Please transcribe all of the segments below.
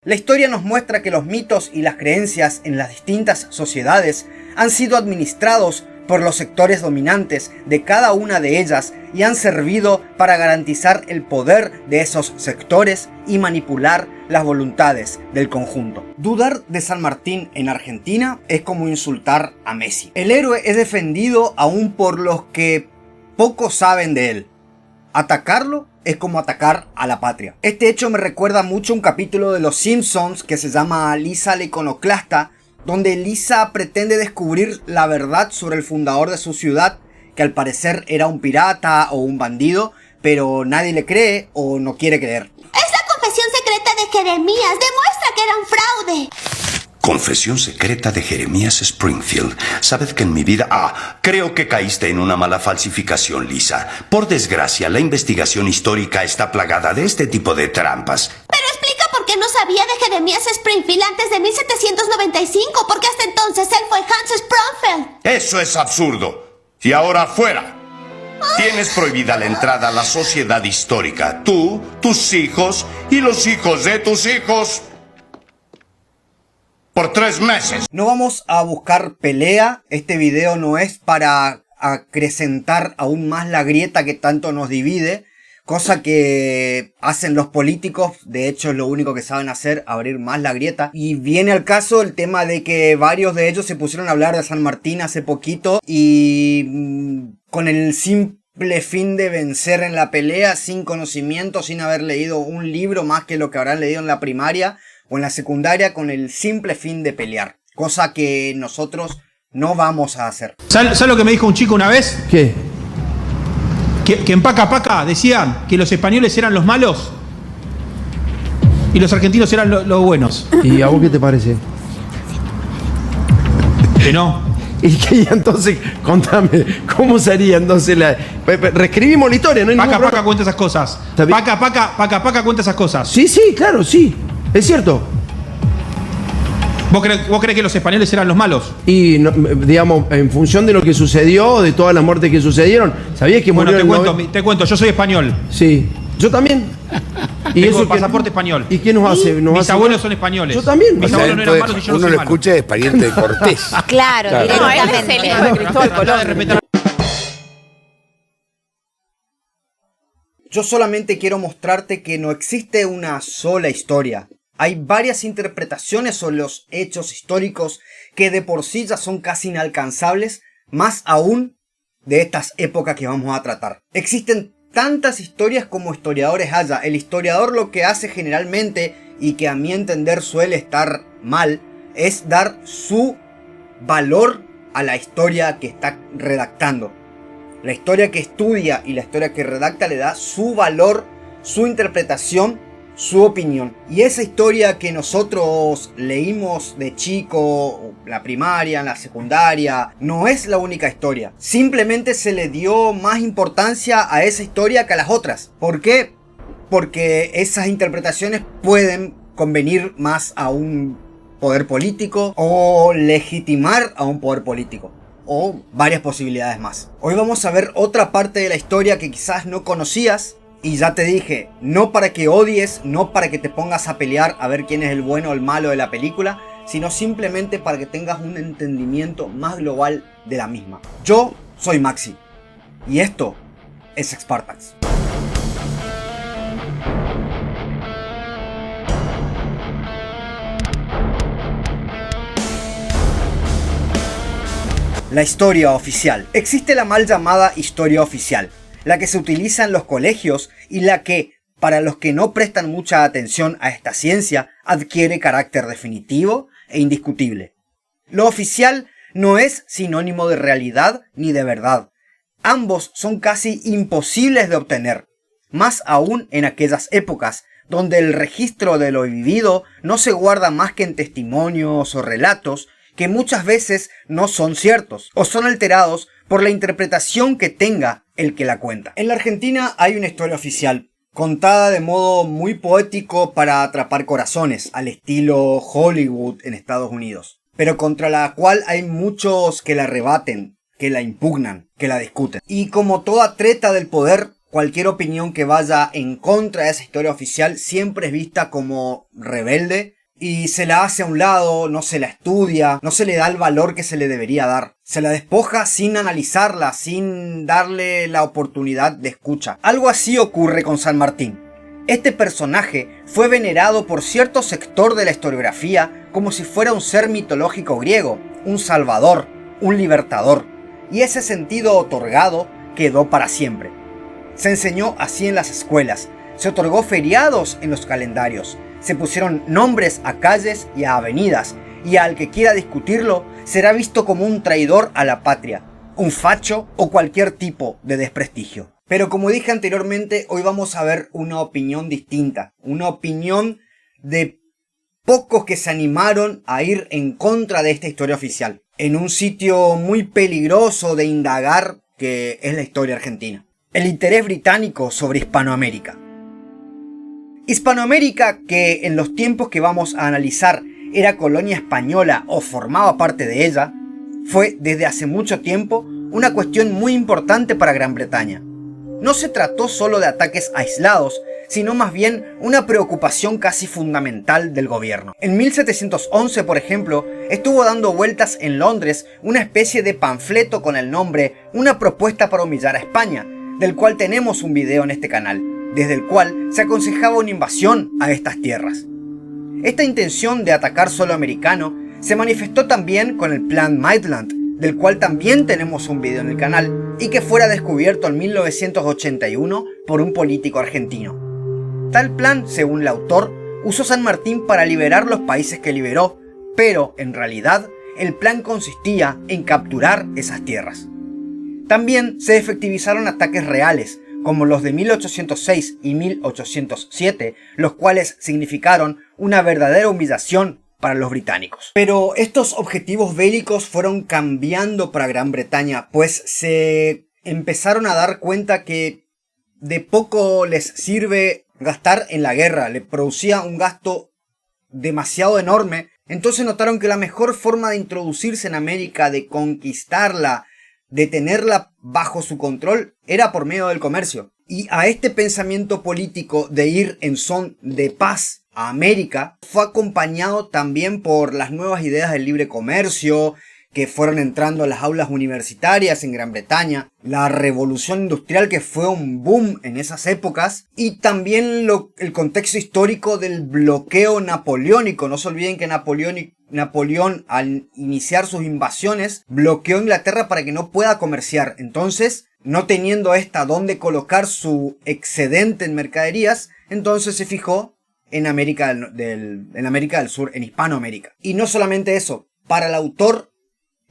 La historia nos muestra que los mitos y las creencias en las distintas sociedades han sido administrados por los sectores dominantes de cada una de ellas y han servido para garantizar el poder de esos sectores y manipular las voluntades del conjunto. Dudar de San Martín en Argentina es como insultar a Messi. El héroe es defendido aún por los que poco saben de él. Atacarlo es como atacar a la patria. Este hecho me recuerda mucho a un capítulo de Los Simpsons que se llama Lisa la Iconoclasta, donde Lisa pretende descubrir la verdad sobre el fundador de su ciudad, que al parecer era un pirata o un bandido, pero nadie le cree o no quiere creer. Es la confesión secreta de Jeremías. Demuestra que era un fraude. Confesión secreta de Jeremías Springfield. Sabed que en mi vida... creo que caíste en una mala falsificación, Lisa. Por desgracia, la investigación histórica está plagada de este tipo de trampas. Pero explica por qué no sabía de Jeremías Springfield antes de 1795, porque hasta entonces él fue Hans Sprungfeld. Eso es absurdo. Y ahora fuera. Tienes prohibida la entrada a la sociedad histórica. Tú, tus hijos y los hijos de tus hijos... por 3 meses. No vamos a buscar pelea. Este video no es para acrecentar aún más la grieta que tanto nos divide, cosa que hacen los políticos. De hecho es lo único que saben hacer, abrir más la grieta. Y viene al caso el tema de que varios de ellos se pusieron a hablar de San Martín hace poquito y con el simple fin de vencer en la pelea, sin conocimiento, sin haber leído un libro más que lo que habrán leído en la primaria o en la secundaria, con el simple fin de pelear. Cosa que nosotros no vamos a hacer. ¿Sabes lo que me dijo un chico una vez? ¿Qué? Que en Paca Paca decían que los españoles eran los malos y los argentinos eran los buenos. ¿Y a vos qué te parece? Que no. Y que entonces, contame, ¿cómo sería entonces la... Reescribimos la historia, no hay ningún Paca problema. Paca cuenta esas cosas. Está bien. Paca Paca cuenta esas cosas. Sí, claro, sí. Es cierto. ¿Vos creés que los españoles eran los malos? Y, digamos, en función de lo que sucedió, de todas las muertes que sucedieron, ¿sabías que Bueno, murió te cuento, yo soy español. Sí, yo también. Y tengo pasaporte español. ¿Y qué nos hace? Mis abuelos son españoles. Yo también. Mis abuelos no eran malos y yo no uno soy lo malo. escucha es pariente de Cortés. Claro, Claro. directamente. No, él es el hijo de Cristóbal Colón. Yo solamente quiero mostrarte que no existe una sola historia. Hay varias interpretaciones sobre los hechos históricos que de por sí ya son casi inalcanzables, más aún de estas épocas que vamos a tratar. Existen tantas historias como historiadores haya. El historiador lo que hace generalmente, y que a mi entender suele estar mal, es dar su valor a la historia que está redactando. La historia que estudia y la historia que redacta le da su valor, su interpretación, su opinión. Y esa historia que nosotros leímos de chico, la primaria, en la secundaria, no es la única historia. Simplemente se le dio más importancia a esa historia que a las otras. ¿Por qué? Porque esas interpretaciones pueden convenir más a un poder político o legitimar a un poder político, o varias posibilidades más. Hoy vamos a ver otra parte de la historia que quizás no conocías. Y ya te dije, no para que odies, no para que te pongas a pelear a ver quién es el bueno o el malo de la película, sino simplemente para que tengas un entendimiento más global de la misma. Yo soy Maxi, y esto es Spartax. La historia oficial. Existe la mal llamada historia oficial, la que se utiliza en los colegios y la que, para los que no prestan mucha atención a esta ciencia, adquiere carácter definitivo e indiscutible. Lo oficial no es sinónimo de realidad ni de verdad. Ambos son casi imposibles de obtener, más aún en aquellas épocas donde el registro de lo vivido no se guarda más que en testimonios o relatos que muchas veces no son ciertos o son alterados por la interpretación que tenga el que la cuenta. En la Argentina hay una historia oficial, contada de modo muy poético para atrapar corazones, al estilo Hollywood en Estados Unidos, pero contra la cual hay muchos que la rebaten, que la impugnan, que la discuten. Y como toda treta del poder, cualquier opinión que vaya en contra de esa historia oficial siempre es vista como rebelde y se la hace a un lado, no se la estudia, no se le da el valor que se le debería dar. Se la despoja sin analizarla, sin darle la oportunidad de escucha. Algo así ocurre con San Martín. Este personaje fue venerado por cierto sector de la historiografía como si fuera un ser mitológico griego, un salvador, un libertador, y ese sentido otorgado quedó para siempre. Se enseñó así en las escuelas, se otorgó feriados en los calendarios, se pusieron nombres a calles y a avenidas, y al que quiera discutirlo será visto como un traidor a la patria, un facho o cualquier tipo de desprestigio. Pero como dije anteriormente, hoy vamos a ver una opinión distinta, una opinión de pocos que se animaron a ir en contra de esta historia oficial, en un sitio muy peligroso de indagar que es la historia argentina. El interés británico sobre Hispanoamérica. Hispanoamérica, que en los tiempos que vamos a analizar era colonia española o formaba parte de ella, fue desde hace mucho tiempo una cuestión muy importante para Gran Bretaña. No se trató solo de ataques aislados, sino más bien una preocupación casi fundamental del gobierno. En 1711, por ejemplo, estuvo dando vueltas en Londres una especie de panfleto con el nombre Una propuesta para humillar a España, del cual tenemos un video en este canal, desde el cual se aconsejaba una invasión a estas tierras. Esta intención de atacar suelo americano se manifestó también con el Plan Maitland, del cual también tenemos un video en el canal, y que fuera descubierto en 1981 por un político argentino. Tal plan, según el autor, usó San Martín para liberar los países que liberó, pero en realidad el plan consistía en capturar esas tierras. También se efectivizaron ataques reales, como los de 1806 y 1807, los cuales significaron una verdadera humillación para los británicos. Pero estos objetivos bélicos fueron cambiando para Gran Bretaña, pues se empezaron a dar cuenta que de poco les sirve gastar en la guerra, le producía un gasto demasiado enorme. Entonces notaron que la mejor forma de introducirse en América, de conquistarla, de tenerla bajo su control, era por medio del comercio. Y a este pensamiento político de ir en son de paz a América fue acompañado también por las nuevas ideas del libre comercio que fueron entrando a las aulas universitarias en Gran Bretaña, la revolución industrial que fue un boom en esas épocas, y también el contexto histórico del bloqueo napoleónico. No se olviden que Napoleón, al iniciar sus invasiones, bloqueó Inglaterra para que no pueda comerciar. Entonces, no teniendo dónde colocar su excedente en mercaderías, entonces se fijó en América del Sur, en Hispanoamérica. Y no solamente eso, para el autor,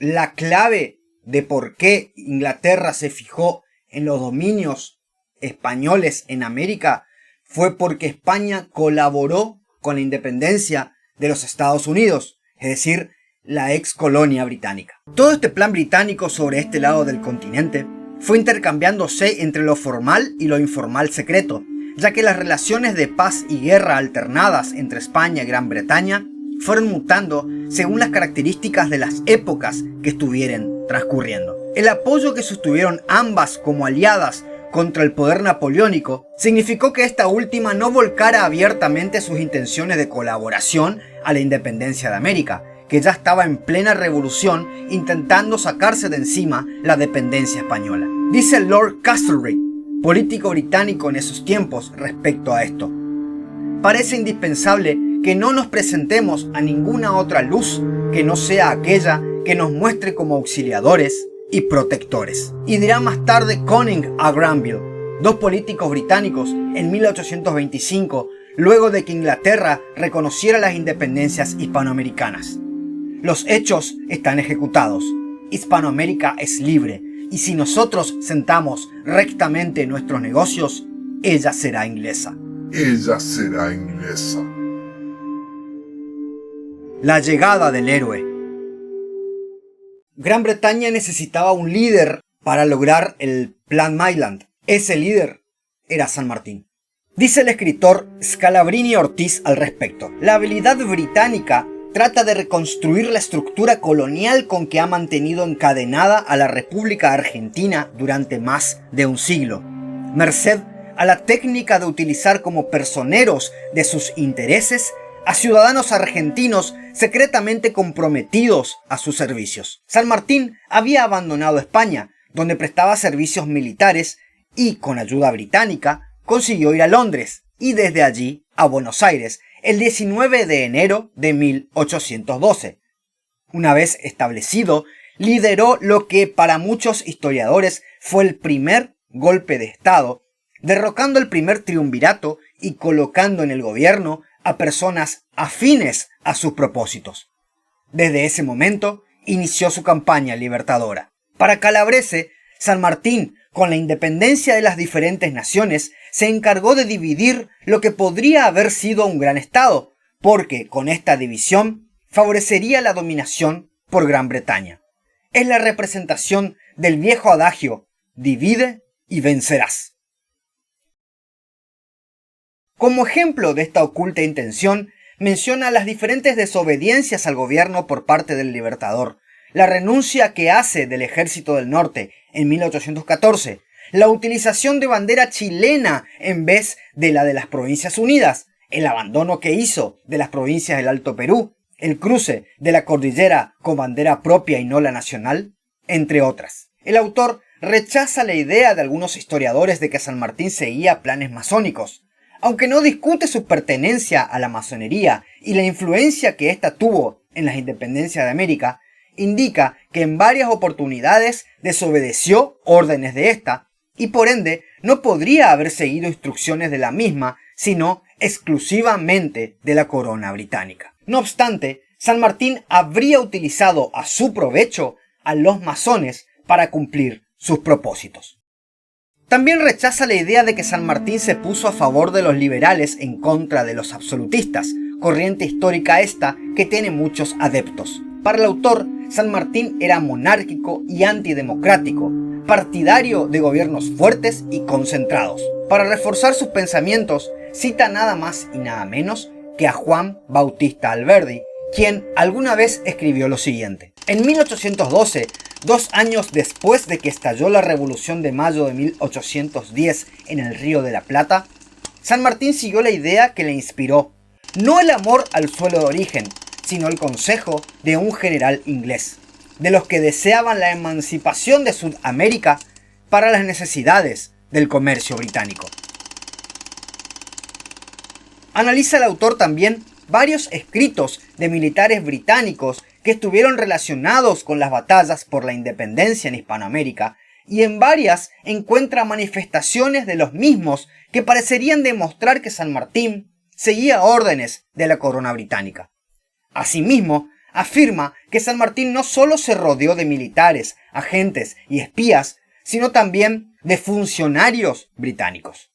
la clave de por qué Inglaterra se fijó en los dominios españoles en América fue porque España colaboró con la independencia de los Estados Unidos, es decir, la ex colonia británica. Todo este plan británico sobre este lado del continente fue intercambiándose entre lo formal y lo informal secreto, ya que las relaciones de paz y guerra alternadas entre España y Gran Bretaña fueron mutando según las características de las épocas que estuvieran transcurriendo. El apoyo que sostuvieron ambas como aliadas contra el poder napoleónico significó que esta última no volcara abiertamente sus intenciones de colaboración a la independencia de América, que ya estaba en plena revolución intentando sacarse de encima la dependencia española. Dice Lord Castlereagh, político británico en esos tiempos, respecto a esto: parece indispensable que no nos presentemos a ninguna otra luz que no sea aquella que nos muestre como auxiliadores y protectores. Y dirá más tarde Canning a Granville, dos políticos británicos, en 1825, luego de que Inglaterra reconociera las independencias hispanoamericanas: los hechos están ejecutados, Hispanoamérica es libre, y si nosotros sentamos rectamente nuestros negocios, ella será inglesa. Ella será inglesa. La llegada del héroe. Gran Bretaña necesitaba un líder para lograr el Plan Maitland. Ese líder era San Martín. Dice el escritor Scalabrini Ortiz al respecto: la habilidad británica trata de reconstruir la estructura colonial con que ha mantenido encadenada a la República Argentina durante más de un siglo. merced a la técnica de utilizar como personeros de sus intereses a ciudadanos argentinos secretamente comprometidos a sus servicios. San Martín había abandonado España, donde prestaba servicios militares, y con ayuda británica consiguió ir a Londres y desde allí a Buenos Aires el 19 de enero de 1812. Una vez establecido, lideró lo que para muchos historiadores fue el primer golpe de Estado, derrocando el primer triunvirato y colocando en el gobierno a personas afines a sus propósitos. Desde ese momento inició su campaña libertadora. Para Calabrese, San Martín, con la independencia de las diferentes naciones, se encargó de dividir lo que podría haber sido un gran estado, porque con esta división favorecería la dominación por Gran Bretaña. Es la representación del viejo adagio: divide y vencerás. Como ejemplo de esta oculta intención, menciona las diferentes desobediencias al gobierno por parte del Libertador, la renuncia que hace del Ejército del Norte en 1814, la utilización de bandera chilena en vez de la de las Provincias Unidas, el abandono que hizo de las provincias del Alto Perú, el cruce de la cordillera con bandera propia y no la nacional, entre otras. El autor rechaza la idea de algunos historiadores de que San Martín seguía planes masónicos, aunque no discute su pertenencia a la masonería y la influencia que ésta tuvo en las independencias de América. Indica que en varias oportunidades desobedeció órdenes de ésta y por ende no podría haber seguido instrucciones de la misma, sino exclusivamente de la corona británica. No obstante, San Martín habría utilizado a su provecho a los masones para cumplir sus propósitos. También rechaza la idea de que San Martín se puso a favor de los liberales en contra de los absolutistas, corriente histórica esta que tiene muchos adeptos. Para el autor, San Martín era monárquico y antidemocrático, partidario de gobiernos fuertes y concentrados. Para reforzar sus pensamientos, cita nada más y nada menos que a Juan Bautista Alberdi, quien alguna vez escribió lo siguiente: en 1812, 2 años después de que estalló la Revolución de Mayo de 1810 en el Río de la Plata, San Martín siguió la idea que le inspiró, no el amor al suelo de origen, sino el consejo de un general inglés, de los que deseaban la emancipación de Sudamérica para las necesidades del comercio británico. Analiza el autor también varios escritos de militares británicos que estuvieron relacionados con las batallas por la independencia en Hispanoamérica, y en varias encuentra manifestaciones de los mismos que parecerían demostrar que San Martín seguía órdenes de la corona británica. Asimismo, afirma que San Martín no solo se rodeó de militares, agentes y espías, sino también de funcionarios británicos.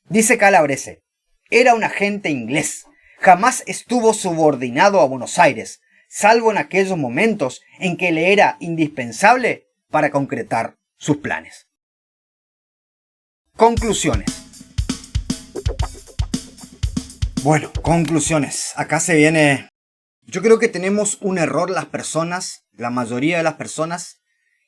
Dice Calabrese: era un agente inglés, jamás estuvo subordinado a Buenos Aires, salvo en aquellos momentos en que le era indispensable para concretar sus planes. Conclusiones. Bueno, conclusiones. Acá se viene... Yo creo que tenemos un error las personas, la mayoría de las personas,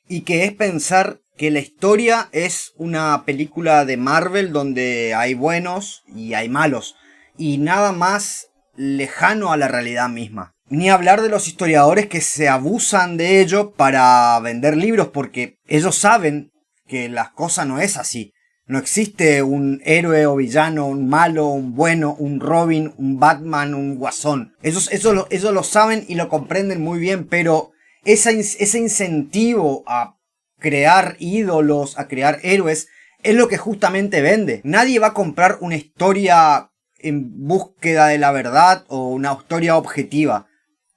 y que es pensar que la historia es una película de Marvel donde hay buenos y hay malos, y nada más lejano a la realidad misma. Ni hablar de los historiadores que se abusan de ello para vender libros, porque ellos saben que la cosa no es así. No existe un héroe o villano, un malo, un bueno, un Robin, un Batman, un Guasón. Ellos lo saben y lo comprenden muy bien, pero ese incentivo a crear ídolos, a crear héroes, es lo que justamente vende. Nadie va a comprar una historia en búsqueda de la verdad o una historia objetiva.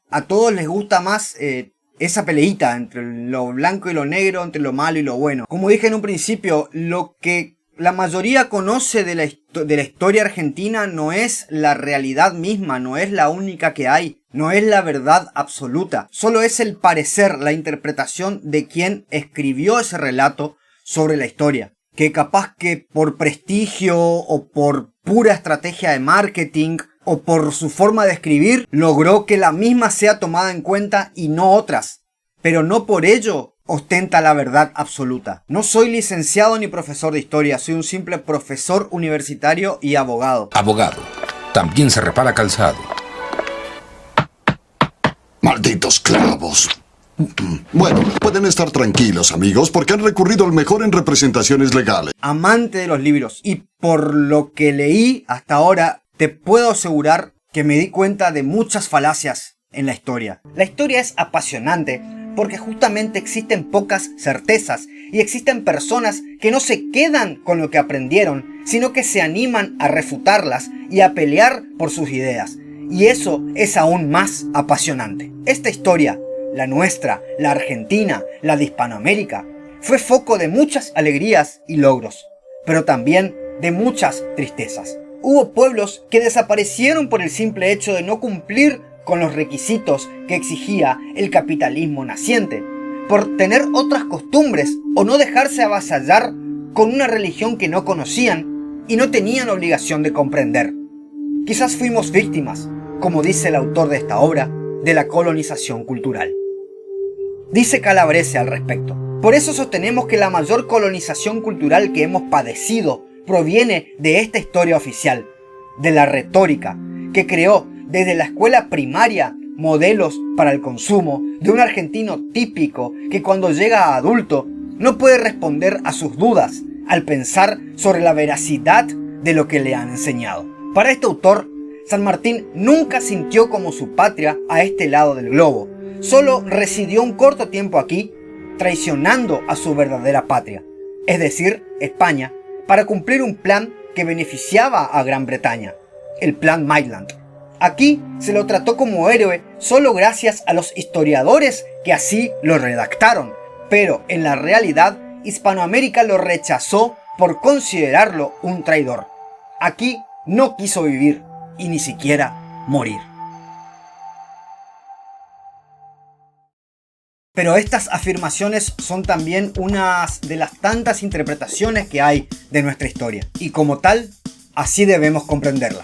A todos les gusta más esa peleita entre lo blanco y lo negro, entre lo malo y lo bueno. Como dije en un principio, lo que la mayoría conoce de la historia argentina no es la realidad misma, no es la única que hay, no es la verdad absoluta. Solo es el parecer, la interpretación de quien escribió ese relato sobre la historia. Que capaz que por prestigio o por pura estrategia de marketing o por su forma de escribir logró que la misma sea tomada en cuenta y no otras. Pero no por ello ostenta la verdad absoluta. No soy licenciado ni profesor de historia, soy un simple profesor universitario y abogado. Abogado. También se repara calzado. Malditos clavos. Bueno, pueden estar tranquilos, amigos, porque han recurrido al mejor en representaciones legales. Amante de los libros, y por lo que leí hasta ahora, te puedo asegurar que me di cuenta de muchas falacias en la historia. La historia es apasionante porque justamente existen pocas certezas y existen personas que no se quedan con lo que aprendieron, sino que se animan a refutarlas y a pelear por sus ideas. Y eso es aún más apasionante. Esta historia, la nuestra, la argentina, la de Hispanoamérica, fue foco de muchas alegrías y logros, pero también de muchas tristezas. Hubo pueblos que desaparecieron por el simple hecho de no cumplir con los requisitos que exigía el capitalismo naciente, por tener otras costumbres o no dejarse avasallar con una religión que no conocían y no tenían obligación de comprender. Quizás fuimos víctimas, como dice el autor de esta obra, de la colonización cultural. Dice Calabrese al respecto: por eso sostenemos que la mayor colonización cultural que hemos padecido proviene de esta historia oficial, de la retórica, que creó desde la escuela primaria modelos para el consumo de un argentino típico que cuando llega a adulto no puede responder a sus dudas al pensar sobre la veracidad de lo que le han enseñado. Para este autor, San Martín nunca sintió como su patria a este lado del globo, solo residió un corto tiempo aquí, traicionando a su verdadera patria, es decir, España, para cumplir un plan que beneficiaba a Gran Bretaña, el Plan Maitland. Aquí se lo trató como héroe solo gracias a los historiadores que así lo redactaron, pero en la realidad Hispanoamérica lo rechazó por considerarlo un traidor. Aquí no quiso vivir y ni siquiera morir. Pero estas afirmaciones son también unas de las tantas interpretaciones que hay de nuestra historia, y como tal, así debemos comprenderla.